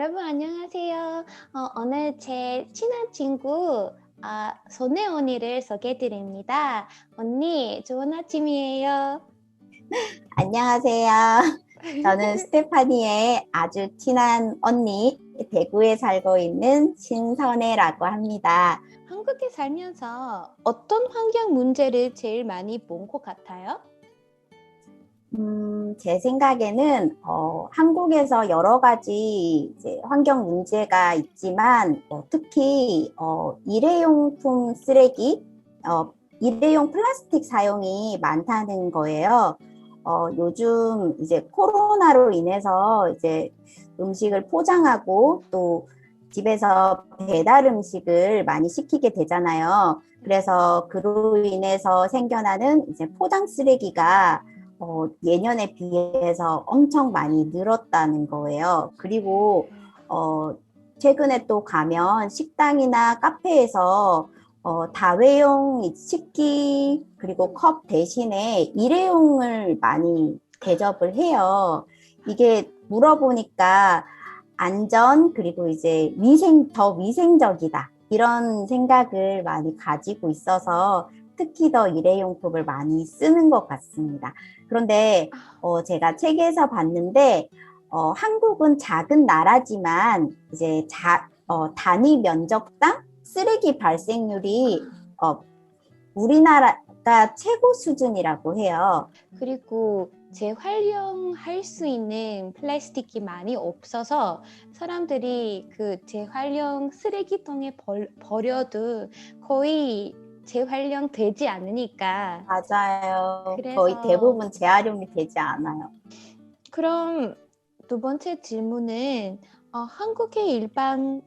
여러분 안녕하세요. 오늘 제 친한 친구 손혜 언니를 소개해 드립니다. 언니 좋은 아침이에요. 안녕하세요. 저는 스테파니의 아주 친한 언니, 대구에 살고 있는 신선혜라고 합니다. 한국에 살면서 어떤 환경 문제를 제일 많이 본 것 같아요? 제 생각에는 한국에서 여러 가지 이제 환경 문제가 있지만 특히 일회용품 쓰레기, 일회용 플라스틱 사용이 많다는 거예요. 요즘 이제 코로나로 인해서 이제 음식을 포장하고 또 집에서 배달 음식을 많이 시키게 되잖아요. 그래서 그로 인해서 생겨나는 이제 포장 쓰레기가 예년에 비해서 엄청 많이 늘었다는 거예요. 그리고 최근에 또 가면 식당이나 카페에서 다회용 식기 그리고 컵 대신에 일회용을 많이 대접을 해요. 이게 물어보니까 안전 그리고 이제 더 위생적이다 이런 생각을 많이 가지고 있어서 특히 더 일회용품을 많이 쓰는 것 같습니다. 그런데 제가 책에서 봤는데 한국은 작은 나라지만 이제 단위 면적당 쓰레기 발생률이 우리나라가 최고 수준이라고 해요. 그리고 재활용할 수 있는 플라스틱이 많이 없어서 사람들이 그 재활용 쓰레기통에 버려도 거의 재활용되지 않으니까. 맞아요. 거의 그래서 대부분 재활용이 되지 않아요. 그럼 두 번째 질문은 한국의 일반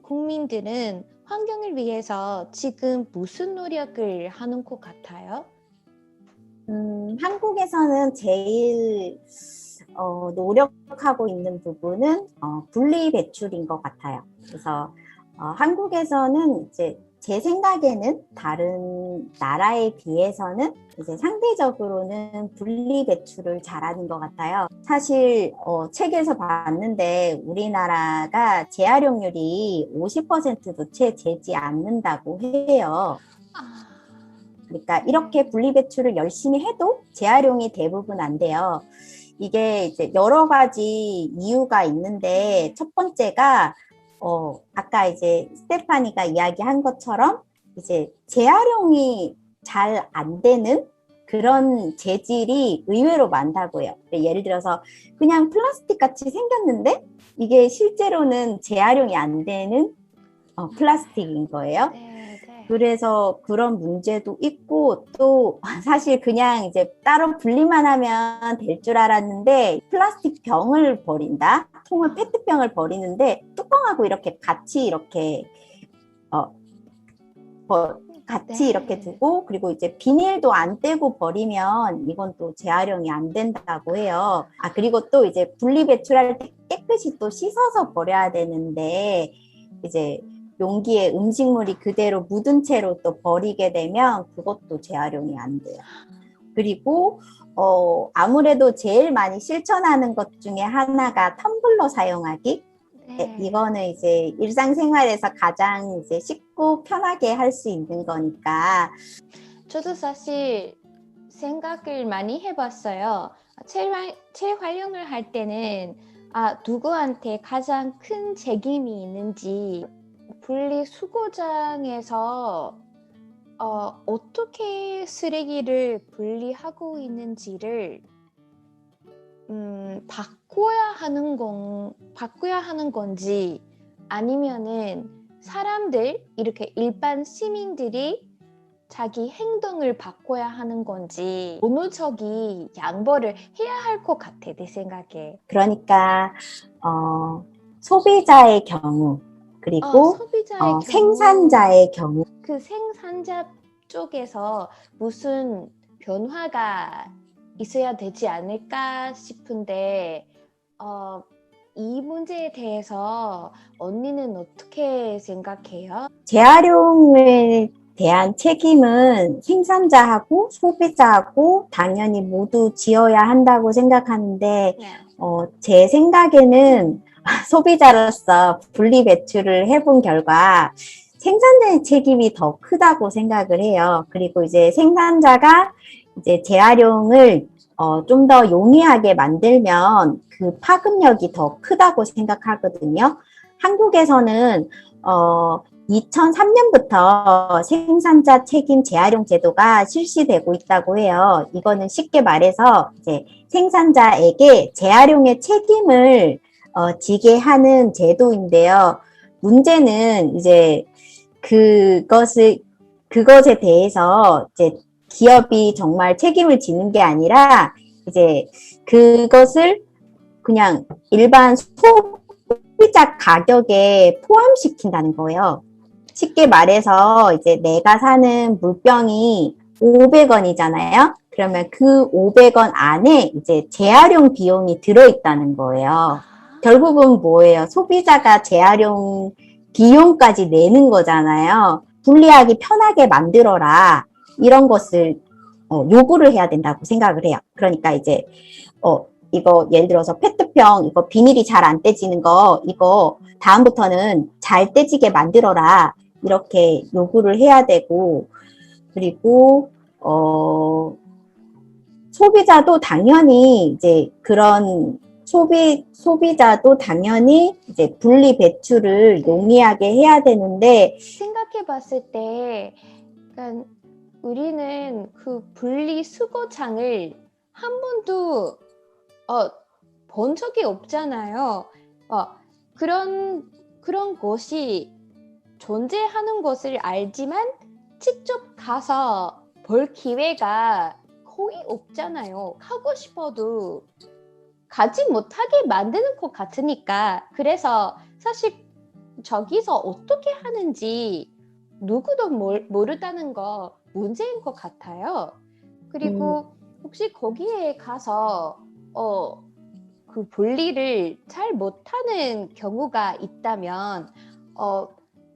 국민들은 환경을 위해서 지금 무슨 노력을 하는 것 같아요? 한국에서는 제일 노력하고 있는 부분은 분리 배출인 것 같아요. 그래서 한국에서는 이제 제 생각에는 다른 나라에 비해서는 이제 상대적으로는 분리 배출을 잘하는 것 같아요. 사실 책에서 봤는데 우리나라가 재활용률이 50%도 채 되지 않는다고 해요. 그러니까 이렇게 분리배출을 열심히 해도 재활용이 대부분 안 돼요. 이게 이제 여러 가지 이유가 있는데 첫 번째가 아까 이제 스테파니가 이야기한 것처럼 이제 재활용이 잘 안 되는 그런 재질이 의외로 많다고 해요. 예를 들어서 그냥 플라스틱 같이 생겼는데 이게 실제로는 재활용이 안 되는 플라스틱인 거예요. 네, 네. 그래서 그런 문제도 있고 또 사실 그냥 이제 따로 분리만 하면 될 줄 알았는데 플라스틱 병을 버린다, 통을 페트병을 버리는데 뚜껑하고 이렇게 같이 이렇게 어, 같이 네. 이렇게 두고 그리고 이제 비닐도 안 떼고 버리면 이건 또 재활용이 안 된다고 해요. 그리고 또 이제 분리 배출할 때 깨끗이 또 씻어서 버려야 되는데 이제 용기에 음식물이 그대로 묻은 채로 또 버리게 되면 그것도 재활용이 안 돼요. 그리고 아무래도 제일 많이 실천하는 것 중에 하나가 텀블러 사용하기. 네. 이거는 이제 일상생활에서 가장 이제 쉽고 편하게 할 수 있는 거니까. 저도 사실 생각을 많이 해봤어요. 재활용을 할 때는 누구한테 가장 큰 책임이 있는지, 분리수거장에서 어떻게 쓰레기를 분리하고 있는지를 바꿔야 하는 건지 아니면은 사람들, 이렇게 일반 시민들이 자기 행동을 바꿔야 하는 건지 어느 쪽이 양보를 해야 할 것 같아, 내 생각에. 그러니까 소비자의 경우 그리고 소비자의 경우 생산자의 경우. 그 생산자 쪽에서 무슨 변화가 있어야 되지 않을까 싶은데 이 문제에 대해서 언니는 어떻게 생각해요? 재활용에 대한 책임은 생산자하고 소비자하고 당연히 모두 지어야 한다고 생각하는데 네. 제 생각에는 소비자로서 분리 배출을 해본 결과 생산자의 책임이 더 크다고 생각을 해요. 그리고 이제 생산자가 이제 재활용을 좀 더 용이하게 만들면 그 파급력이 더 크다고 생각하거든요. 한국에서는 2003년부터 생산자 책임 재활용 제도가 실시되고 있다고 해요. 이거는 쉽게 말해서 이제 생산자에게 재활용의 책임을 지게 하는 제도인데요. 문제는 이제 그것에 대해서 이제 기업이 정말 책임을 지는 게 아니라 이제 그것을 그냥 일반 소비자 가격에 포함시킨다는 거예요. 쉽게 말해서 이제 내가 사는 물병이 500원이잖아요. 그러면 그 500원 안에 이제 재활용 비용이 들어있다는 거예요. 결국은 뭐예요? 소비자가 재활용 비용까지 내는 거잖아요. 분리하기 편하게 만들어라. 이런 것을 요구를 해야 된다고 생각을 해요. 그러니까 이제 이거 예를 들어서 페트병 이거 비닐이 잘 안 떼지는 거 이거 다음부터는 잘 떼지게 만들어라. 이렇게 요구를 해야 되고 그리고 소비자도 당연히 이제 그런 소비자도 당연히 이제 분리 배출을 용이하게 해야 되는데 생각해 봤을 때 그러니까 우리는 그 분리 수거장을 한 번도 본 적이 없잖아요. 그런 것이 존재하는 것을 알지만 직접 가서 볼 기회가 거의 없잖아요. 가고 싶어도 가지 못하게 만드는 것 같으니까. 그래서 사실 저기서 어떻게 하는지 누구도 모르다는 거 문제인 것 같아요. 그리고 혹시 거기에 가서 그 분리를 잘 못하는 경우가 있다면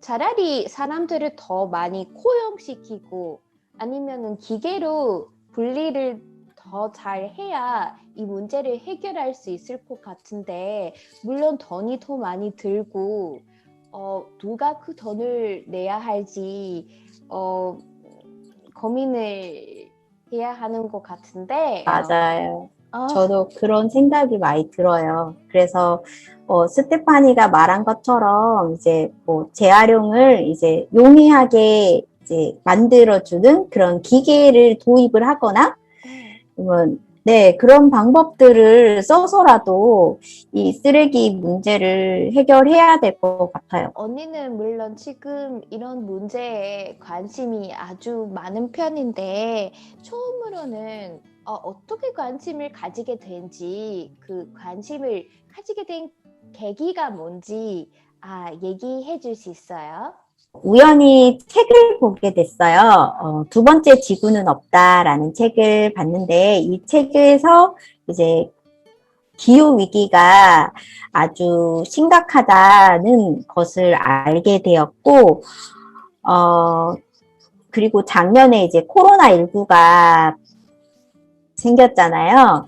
차라리 사람들을 더 많이 고용시키고 아니면은 기계로 분리를 더 잘 해야 이 문제를 해결할 수 있을 것 같은데 물론 돈이 더 많이 들고 누가 그 돈을 내야 할지 고민을 해야 하는 것 같은데 맞아요. 저도 그런 생각이 많이 들어요. 그래서 스테파니가 말한 것처럼 이제 뭐 재활용을 이제 용이하게 이제 만들어주는 그런 기계를 도입을 하거나 네, 그런 방법들을 써서라도 이 쓰레기 문제를 해결해야 될 것 같아요. 언니는 물론 지금 이런 문제에 관심이 아주 많은 편인데 처음으로는 어떻게 관심을 가지게 된지 그 관심을 가지게 된 계기가 뭔지 얘기해 줄 수 있어요? 우연히 책을 보게 됐어요. 두 번째 지구는 없다라는 책을 봤는데 이 책에서 이제 기후 위기가 아주 심각하다는 것을 알게 되었고, 그리고 작년에 이제 코로나19가 생겼잖아요.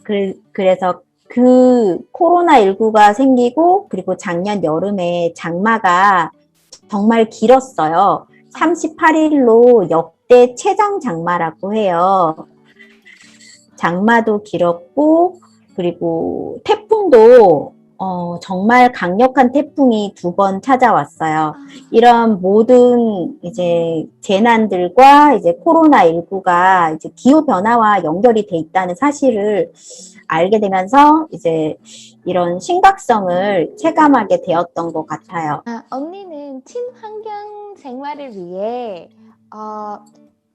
그래서 그 코로나19가 생기고, 그리고 작년 여름에 장마가 정말 길었어요. 38일로 역대 최장 장마라고 해요. 장마도 길었고, 그리고 태풍도 정말 강력한 태풍이 2번 찾아왔어요. 이런 모든 이제 재난들과 이제 코로나19가 이제 기후 변화와 연결이 돼 있다는 사실을 알게 되면서 이제 이런 심각성을 체감하게 되었던 것 같아요. 언니는 친환경 생활을 위해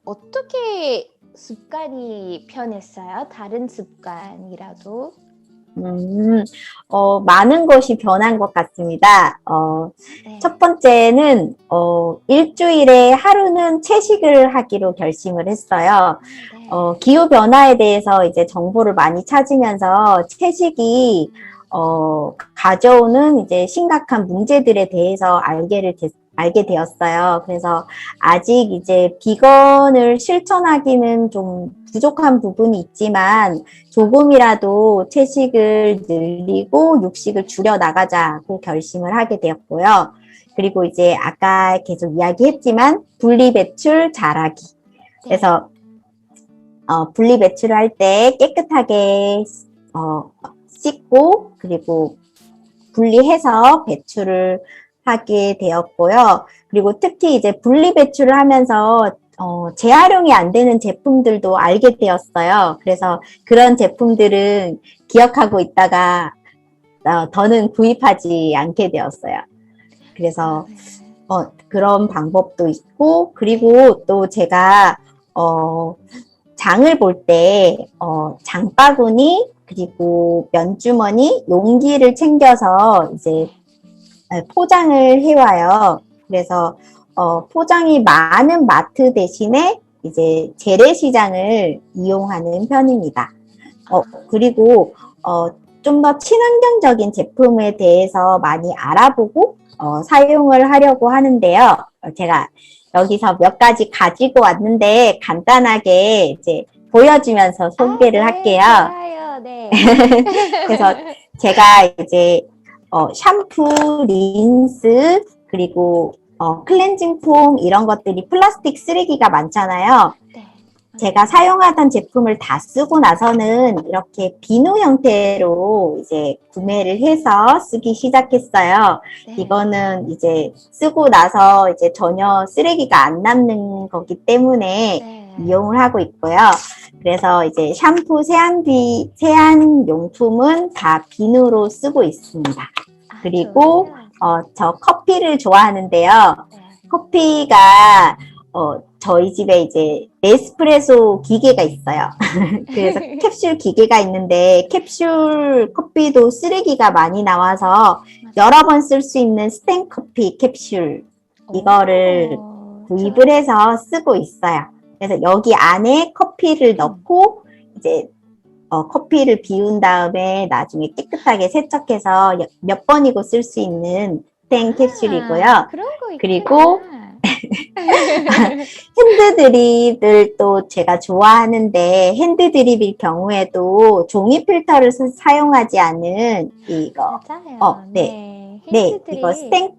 어떻게 습관이 변했어요? 다른 습관이라도? 많은 것이 변한 것 같습니다. 네. 첫 번째는, 일주일에 하루는 채식을 하기로 결심을 했어요. 네. 기후변화에 대해서 이제 정보를 많이 찾으면서 채식이, 가져오는 이제 심각한 문제들에 대해서 알게 되었어요. 그래서 아직 이제 비건을 실천하기는 좀 부족한 부분이 있지만 조금이라도 채식을 늘리고 육식을 줄여 나가자고 결심을 하게 되었고요. 그리고 이제 아까 계속 이야기했지만 분리배출 잘하기. 그래서 분리배출을 할 때 깨끗하게 씻고 그리고 분리해서 배출을 하게 되었고요. 그리고 특히 이제 분리배출을 하면서 재활용이 안 되는 제품들도 알게 되었어요. 그래서 그런 제품들은 기억하고 있다가 더는 구입하지 않게 되었어요. 그래서 그런 방법도 있고, 그리고 또 제가 장을 볼 때 장바구니 그리고 면주머니, 용기를 챙겨서 이제 포장을 해와요. 그래서 포장이 많은 마트 대신에 이제 재래시장을 이용하는 편입니다. 그리고 좀 더 친환경적인 제품에 대해서 많이 알아보고 사용을 하려고 하는데요. 제가 여기서 몇 가지 가지고 왔는데 간단하게 이제 보여주면서 소개를 할게요. 좋아요. 네. 그래서 제가 이제 샴푸, 린스, 그리고 클렌징 폼 이런 것들이 플라스틱 쓰레기가 많잖아요. 네. 제가 사용하던 제품을 다 쓰고 나서는 이렇게 비누 형태로 이제 구매를 해서 쓰기 시작했어요. 네. 이거는 이제 쓰고 나서 이제 전혀 쓰레기가 안 남는 거기 때문에 네. 이용을 하고 있고요. 그래서 이제 샴푸, 세안 용품은 다 비누로 쓰고 있습니다. 그리고 저 커피를 좋아하는데요. 네. 커피가 저희 집에 이제 네스프레소 기계가 있어요. 그래서 캡슐 기계가 있는데 캡슐 커피도 쓰레기가 많이 나와서 여러 번 쓸 수 있는 스텐 커피 캡슐 이거를 구입을 해서 쓰고 있어요. 그래서 여기 안에 커피를 넣고 이제 커피를 비운 다음에 나중에 깨끗하게 세척해서 몇 번이고 쓸 수 있는 스텐 캡슐이고요. 그런 거 그리고 핸드드립을 또 제가 좋아하는데 핸드드립일 경우에도 종이 필터를 사용하지 않은 이거 맞아요. 네 핸드드립. 이거 스텐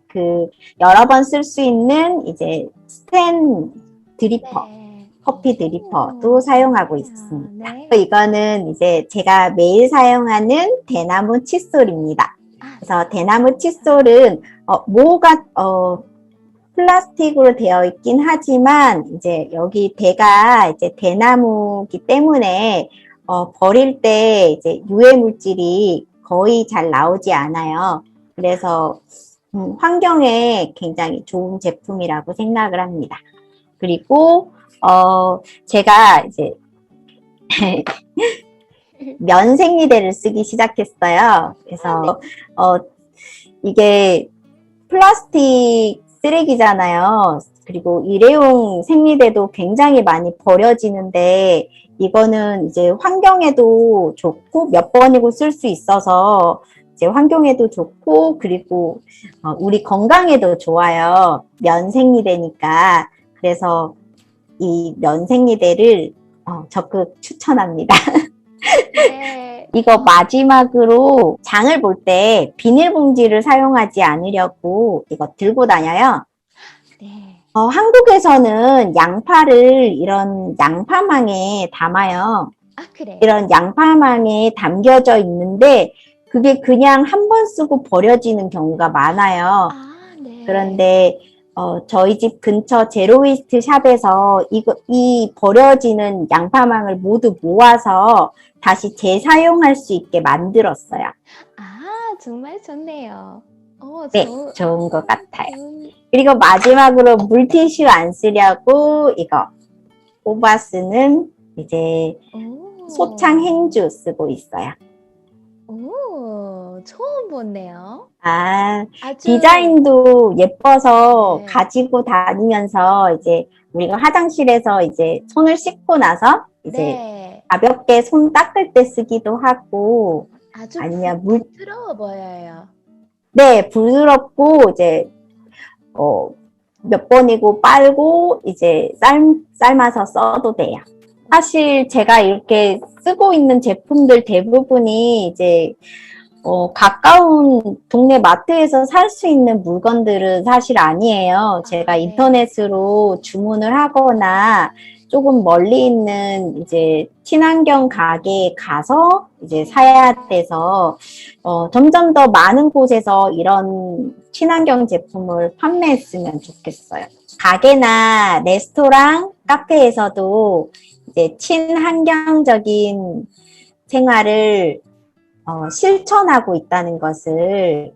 그 여러 번 쓸 수 있는 이제 스텐 드리퍼 커피 드리퍼도 사용하고 있습니다. 네. 이거는 이제 제가 매일 사용하는 대나무 칫솔입니다. 그래서 대나무 칫솔은 모가 플라스틱으로 되어 있긴 하지만 이제 여기 대가 이제 대나무기 때문에 버릴 때 이제 유해 물질이 거의 잘 나오지 않아요. 그래서 환경에 굉장히 좋은 제품이라고 생각을 합니다. 그리고 제가 이제 면생리대를 쓰기 시작했어요. 그래서 이게 플라스틱 쓰레기잖아요. 그리고 일회용 생리대도 굉장히 많이 버려지는데 이거는 이제 환경에도 좋고 몇 번이고 쓸 수 있어서 이제 환경에도 좋고 그리고 우리 건강에도 좋아요. 면생리대니까. 그래서 이 면생리대를 적극 추천합니다. 네. 이거 마지막으로 장을 볼 때 비닐봉지를 사용하지 않으려고 이거 들고 다녀요. 네. 한국에서는 양파를 이런 양파망에 담아요. 그래요? 이런 양파망에 담겨져 있는데 그게 그냥 한 번 쓰고 버려지는 경우가 많아요. 네. 그런데 저희 집 근처 제로웨이스트 샵에서 이 버려지는 양파망을 모두 모아서 다시 재사용할 수 있게 만들었어요. 정말 좋네요. 네, 좋은 것 같아요. 그리고 마지막으로 물티슈 안 쓰려고 이거 뽑아 쓰는 이제 소창 행주 쓰고 있어요. 처음 보네요. 디자인도 예뻐서 가지고 다니면서 이제 우리가 화장실에서 이제 손을 씻고 나서 이제 가볍게 손 닦을 때 쓰기도 하고 아주 아니면 부드러워 보여요. 네, 부드럽고 이제 몇 번이고 빨고 이제 삶아서 써도 돼요. 사실 제가 이렇게 쓰고 있는 제품들 대부분이 이제 가까운 동네 마트에서 살 수 있는 물건들은 사실 아니에요. 제가 네. 인터넷으로 주문을 하거나 조금 멀리 있는 이제 친환경 가게에 가서 이제 사야 돼서 점점 더 많은 곳에서 이런 친환경 제품을 판매했으면 좋겠어요. 가게나 레스토랑, 카페에서도 이제 친환경적인 생활을 실천하고 있다는 것을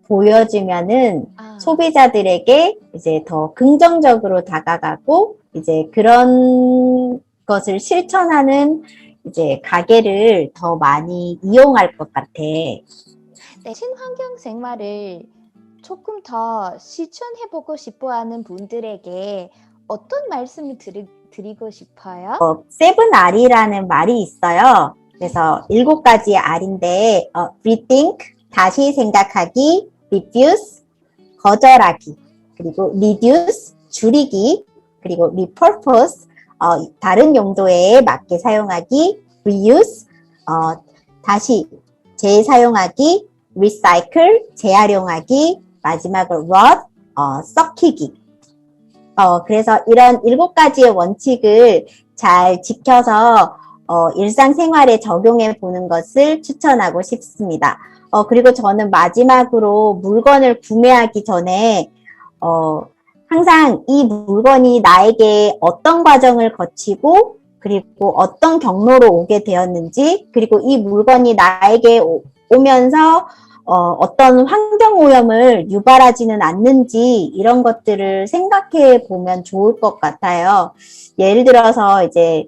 보여주면은 소비자들에게 이제 더 긍정적으로 다가가고 이제 그런 것을 실천하는 이제 가게를 더 많이 이용할 것 같아. 네, 친환경 생활을 조금 더 실천해보고 싶어하는 분들에게 어떤 말씀을 드리고 싶어요? 세븐 R이라는 말이 있어요. 그래서 7가지의 R인데 rethink, 다시 생각하기, refuse, 거절하기, 그리고 reduce, 줄이기, 그리고 repurpose, 다른 용도에 맞게 사용하기, reuse, 다시 재사용하기, recycle, 재활용하기, 마지막으로 rot, 썩히기. 그래서 이런 7가지의 원칙을 잘 지켜서 일상생활에 적용해 보는 것을 추천하고 싶습니다. 그리고 저는 마지막으로 물건을 구매하기 전에 항상 이 물건이 나에게 어떤 과정을 거치고 그리고 어떤 경로로 오게 되었는지 그리고 이 물건이 나에게 오면서 어떤 환경오염을 유발하지는 않는지 이런 것들을 생각해 보면 좋을 것 같아요. 예를 들어서 이제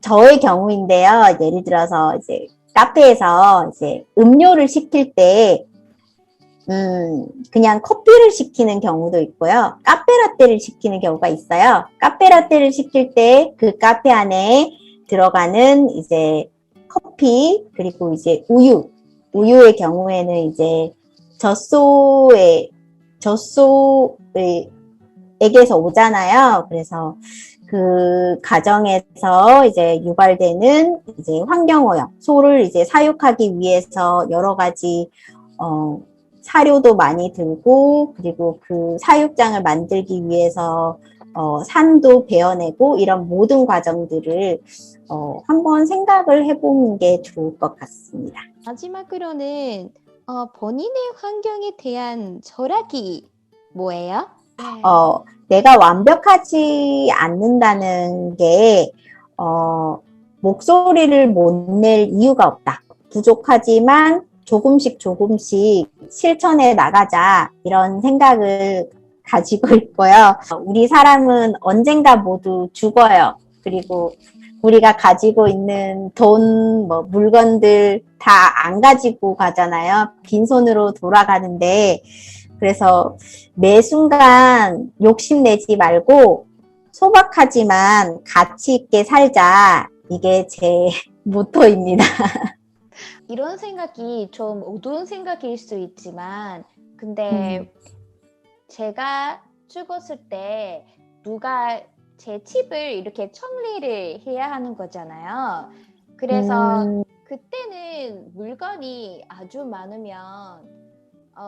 저의 경우인데요. 예를 들어서 이제 카페에서 이제 음료를 시킬 때 그냥 커피를 시키는 경우도 있고요. 카페라떼를 시키는 경우가 있어요. 카페라떼를 시킬 때 그 카페 안에 들어가는 이제 커피 그리고 이제 우유의 경우에는 이제 젖소에게서 오잖아요. 그래서 그 과정에서 이제 유발되는 이제 환경오염, 소를 이제 사육하기 위해서 여러 가지 사료도 많이 들고 그리고 그 사육장을 만들기 위해서 산도 베어내고 이런 모든 과정들을 한번 생각을 해보는 게 좋을 것 같습니다. 마지막으로는 본인의 환경에 대한 철학이 뭐예요? 내가 완벽하지 않는다는 게 목소리를 못 낼 이유가 없다. 부족하지만 조금씩 실천해 나가자 이런 생각을 가지고 있고요. 우리 사람은 언젠가 모두 죽어요. 그리고 우리가 가지고 있는 돈, 물건들 다 안 가지고 가잖아요. 빈손으로 돌아가는데 그래서 매 순간 욕심내지 말고 소박하지만 가치 있게 살자. 이게 제 모토입니다. 이런 생각이 좀 어두운 생각일 수 있지만 근데 제가 죽었을 때 누가 제 집을 이렇게 정리를 해야 하는 거잖아요. 그래서 그때는 물건이 아주 많으면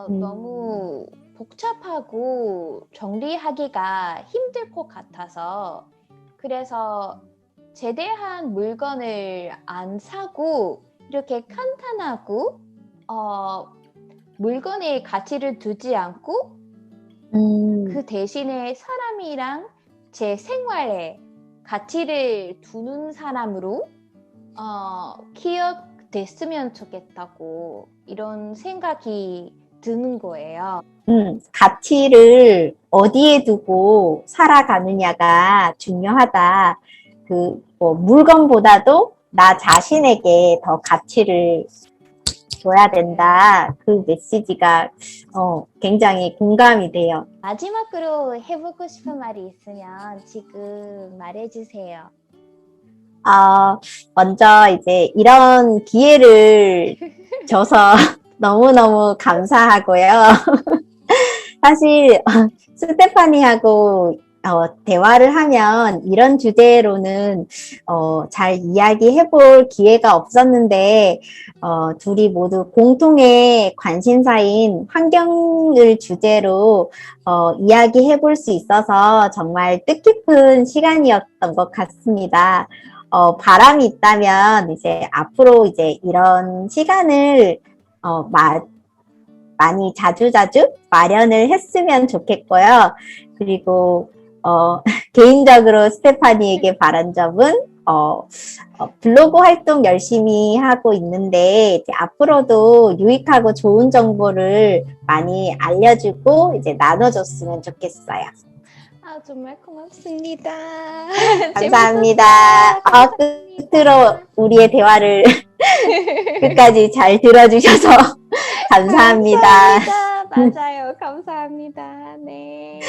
너무 복잡하고 정리하기가 힘들 것 같아서 그래서 제대한 물건을 안 사고 이렇게 간단하고 물건에 가치를 두지 않고 그 대신에 사람이랑 제 생활에 가치를 두는 사람으로 기억됐으면 좋겠다고 이런 생각이 드는 거예요. 가치를 어디에 두고 살아가느냐가 중요하다. 물건보다도 나 자신에게 더 가치를 줘야 된다. 그 메시지가 굉장히 공감이 돼요. 마지막으로 해보고 싶은 말이 있으면 지금 말해주세요. 먼저 이제 이런 기회를 줘서 너무너무 감사하고요. 사실 스테파니하고 대화를 하면 이런 주제로는 잘 이야기해 볼 기회가 없었는데 둘이 모두 공통의 관심사인 환경을 주제로 이야기해 볼 수 있어서 정말 뜻깊은 시간이었던 것 같습니다. 바람이 있다면 이제 앞으로 이제 이런 시간을 많이 자주자주 마련을 했으면 좋겠고요. 그리고 개인적으로 스테파니에게 바란 점은 블로그 활동 열심히 하고 있는데 이제 앞으로도 유익하고 좋은 정보를 많이 알려주고 이제 나눠줬으면 좋겠어요. 아, 정말 고맙습니다. 감사합니다. 재밌었어요. 끝으로 우리의 대화를 끝까지 잘 들어주셔서 감사합니다. 감사합니다. 맞아요. 감사합니다. 네.